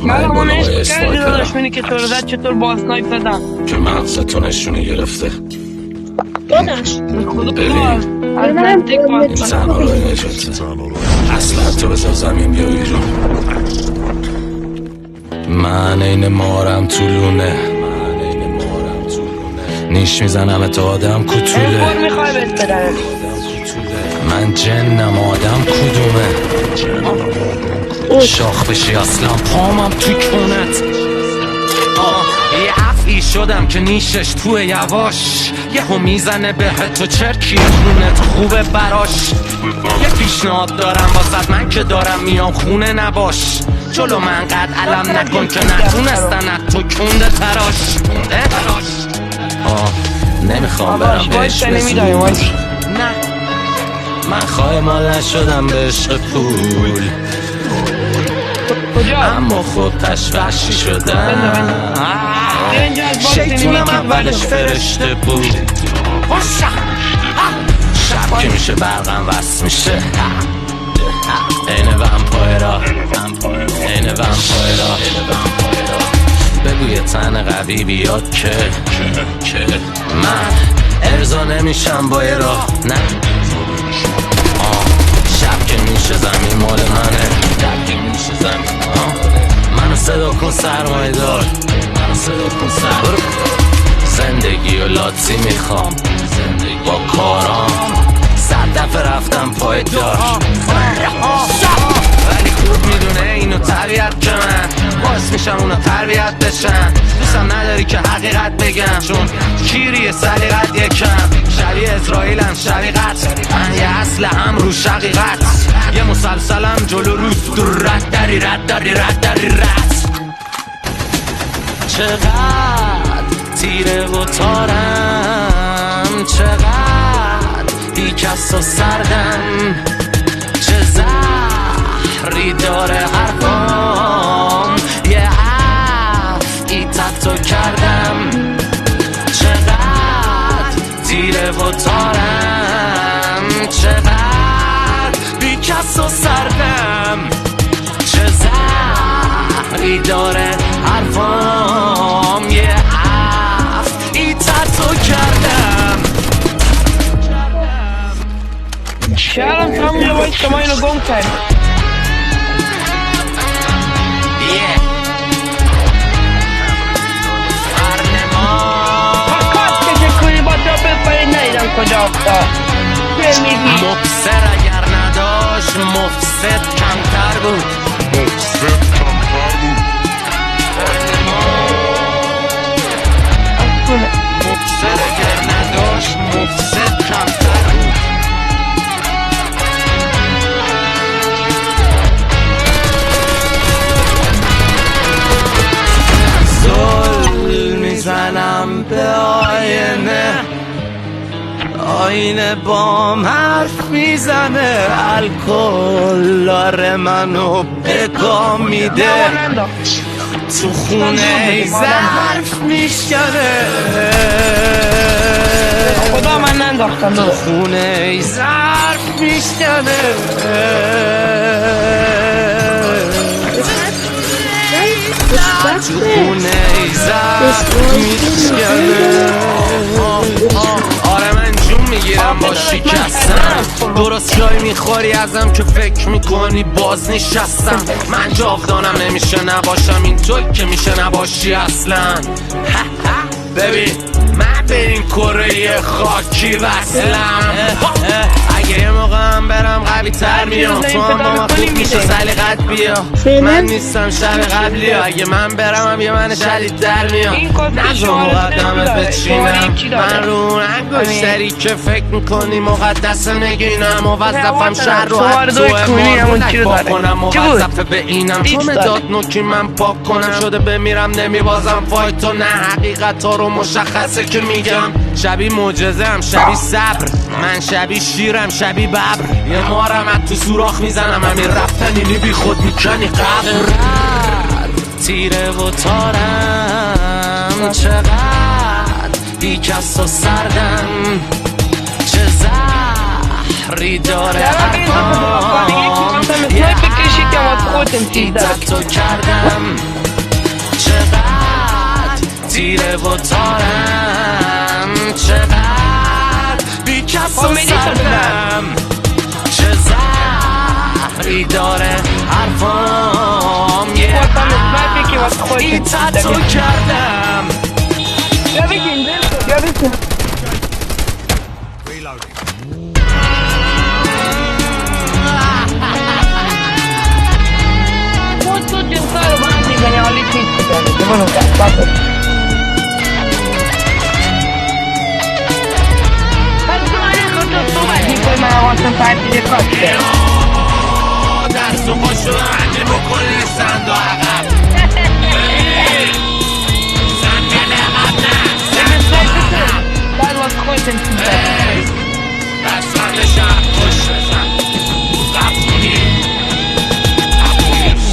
من اون عشق کردی داداش منی که تو رو زد چطور با اسنایپ زدم که مغزتو نشونه گرفته. داداش ببین از نزدیک با تنها راه نجاته. اصلا تو بذار زمین بیا بیرون. من این مارم طولونه، نیش میزنم تو آدم کتوله. بار میخوای بهت بدن من جنم آدم کدومه؟ شاخ بشی اصلا پامم توی کونت. یه افعی شدم که نیشش توی یواش یهو میزنه بهت تو چرکی خونت خوبه براش. یه پیشنهاد دارم واسد من که دارم میام خونه نباش. جلو من قد علم نکن که نتونستن از تو کنده تراش. نمیخوام برم بهش بزود. نه من خواهی مال نشدم به عشق پول، اما خود تشوشی شدم. شیطونم اولش فرشته بود. شب که میشه برقم وصل میشه. این ومپایرا این ومپایرا بگو یه تن قوی بیاد که من ارضا نمیشم با یه راه. نه شب که میشه زمین مال منه. شب که میشه زمین منو صدا کن سرمایه دار. منو صدا کن سرمایه دار. زندگی و لاتسی میخوام با کارام. 100 دفعه رفتم پای دار ولی خوب میدونه اینو طبیعت که من باعث میشم اونا تربیت بشن. دوستم نداری که حقیقت بگم چون کیری سلیقت یکم. شبیه اسرائیلم شبیقت من یه اصل هم رو شقیقت. یه مسلسلم جلو روز دو رد داری رد داری رد داری رد. چقدر تیره و تارم، چقدر بیکس و سردم، چه زهری داره حرفام. یه ای تتو کردم. چقدر تیره و تارم، چقدر بیکس و سردم، چه زهری داره حرفام. یه ای تتو کردم. شهرم تمام یه باید که ما اینو گم کردیم. فقط کشه کنی با دابل پایی نیدم کجا افتاد. مبصر اگر نداشت مفسد کمتر بود. مبصر اگر نداشت مفسد کمتر بود. زل میزنم به آینه، آینه بام حرف میزنه. الکل داره منو بگاه میده. تو خونه ظرف میشکنه. خدا من ننداختم. تو خونه ظرف میشکنه. تو خونه ظرف میشکنه. آره من جون میگیرم با شکستم. درست جای میخوری ازم که فکر میکنی باز نشستم. من جاودانم نمیشه نباشم این توی که میشه نباشی اصلا. ببین من به این کره خاکی وصلم. اگه یه موقع هم برم قوی تر میام تو هم با من خوب میشه سلیقت بیا. من نیستم شب قبلی ها. اگه من برم هم یه من شدید در میام. نظر مقدمه بچینم من رو اون انگشتری که فکر میکنی مقدس نگینم. موظفم شهر رو حد تو امار با کنم. موظفه به اینم تو مداد نوکی من پاک کنم. شده بمیرم نمیبازم فایتو نه حقیقت ها رو مشخصه که میگم. شبی معجزه هم شبی صبر. من شبی شیرم شبی ببر. یه مارم از تو سوراخ میزنم. همین رفتنی بی خود میکنی قبر. تیره و تارم، چقدر بیکس و سردم، چه زهری داره حرفام. بکشی که ما خودت تو کردم چقدر تیره و تارم چقدر بی کس و سردم چه زهری داره حرفام یه تو کردم دست و پاشو رنجه بکنه سند و عقب سند عقب نه سند عقب بسند شب خوش بزن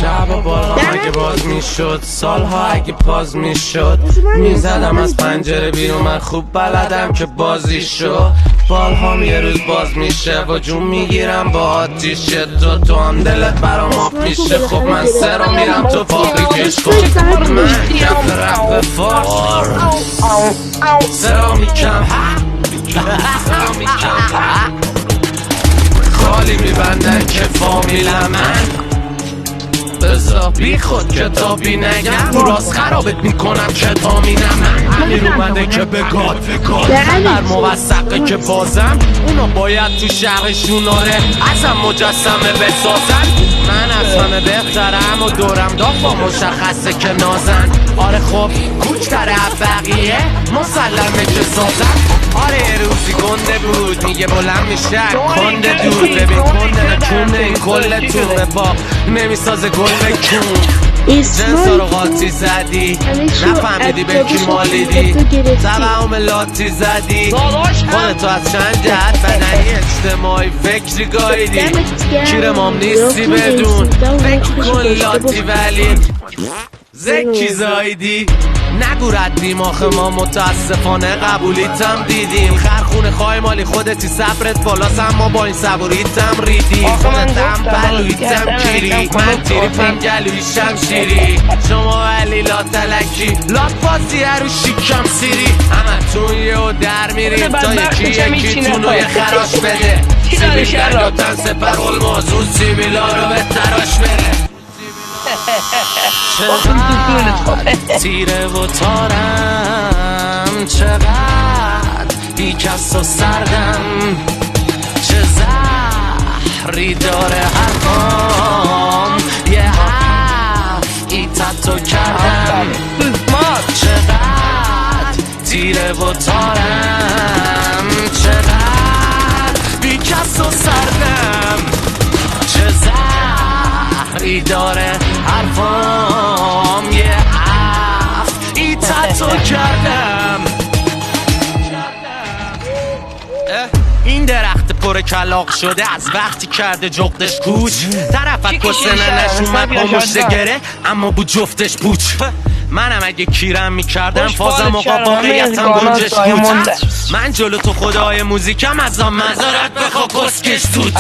شب بالا اگه باز میشد سالها اگه پاز میشد میزدم از پنجره بیرون من خوب بلدم که بازی شد بالهام یه روز باز میشه و جون میگیرم با آتیش تو هم دلت برام آب میشه خب من سه رو میرم تو باقی کش کن من کف رفت فار سه رو میکم خالی میبندن که فامیل من بذار بی خود کتابی نگم تو راست خرابت میکنم کتامینم من امیر اومده که بگاد هر موثقه که بازم اونا باید تو شهرشون آره ازم مجسمه بسازن من از همه بهترم و دورم دافا مشخصه که نازن آره خب کوچتر از بقیه مسلمه که سازن آره یه روزی گنده بود میگه بلند میشه کنده دور ببین کنده نکونه این کل تو پا نمیسازه گل بکون جنسا رو قاطی زدی نفهمیدی به کی مالیدی تبعهم لاتی زدی خودتو از چند جهت بدنی اجتماعی فکری گاییدی کیر مام نیستی بدون فکر کن لاتی ولی زکی زایدی نگو ردی ماخ ما متاسفانه قبولیتم دیدیم خرخونه خواه مالی خودتی صبرت بالاست اما با این صبوریتم ریدی خودتم پلویتم کیری من تیریپم گلوی شمشیری شما ولی لا تلکی لات بازی رو شیکم سیری همه تون یه در میریم تا یکی تونو یه خراش بده سیبیل درگاتن سپر المازون سیبیلا رو به تراش بره چقدر تیره و تارم چقدر بی کس و سردم چه زهری داره حرفام یه تو کردم چقدر تیره و تارم چقدر بی کس و سردم چه زهری داره حرفام یه تو کردم این درخت پر کلاق شده از وقتی کرده جغدش کوچ طرفت کسنه نشومد با مشت گره اما بود جفتش پوچ منم اگه کیرم میکردم فازم و واقعیتم گنجش بود من جلو تو خدای موزیکم از آن مزارت بخوا کسکش توت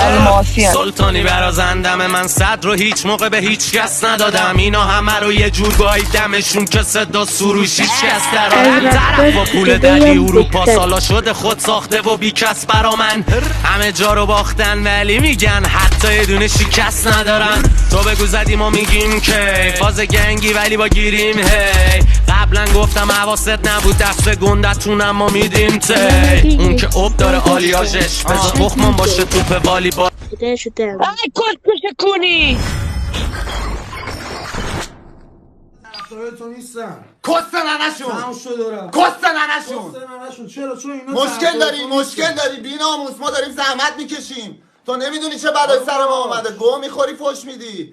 سلطانی برازندم من صد رو هیچ موقع به هیچ کس ندادم اینا همه رو یه جور دمشون که صدا سروش هیچ کس درارن طرف با پول دلی اروپا سالا شده خود ساخته و بی کس برا من همه جا رو باختن ولی میگن حتی یه دونه شکست ندارن تو بگو زدی ما میگیم که فاز گنگی ولی با گیریم قبلا گفتم حواست نبود دست گندتونم ما میدیم تی اون که اوب داره آلیاژش بذار تخمم باشه توپ والیبال ای کسکش کنی تو نیستن کست ننشون تمام شد دارم کست ننشون چرا چون اینا مشکل داری بی ناموس ما داریم زحمت میکشیم تو نمیدونی چه بلای سر ما اومده گو میخوری فش میدی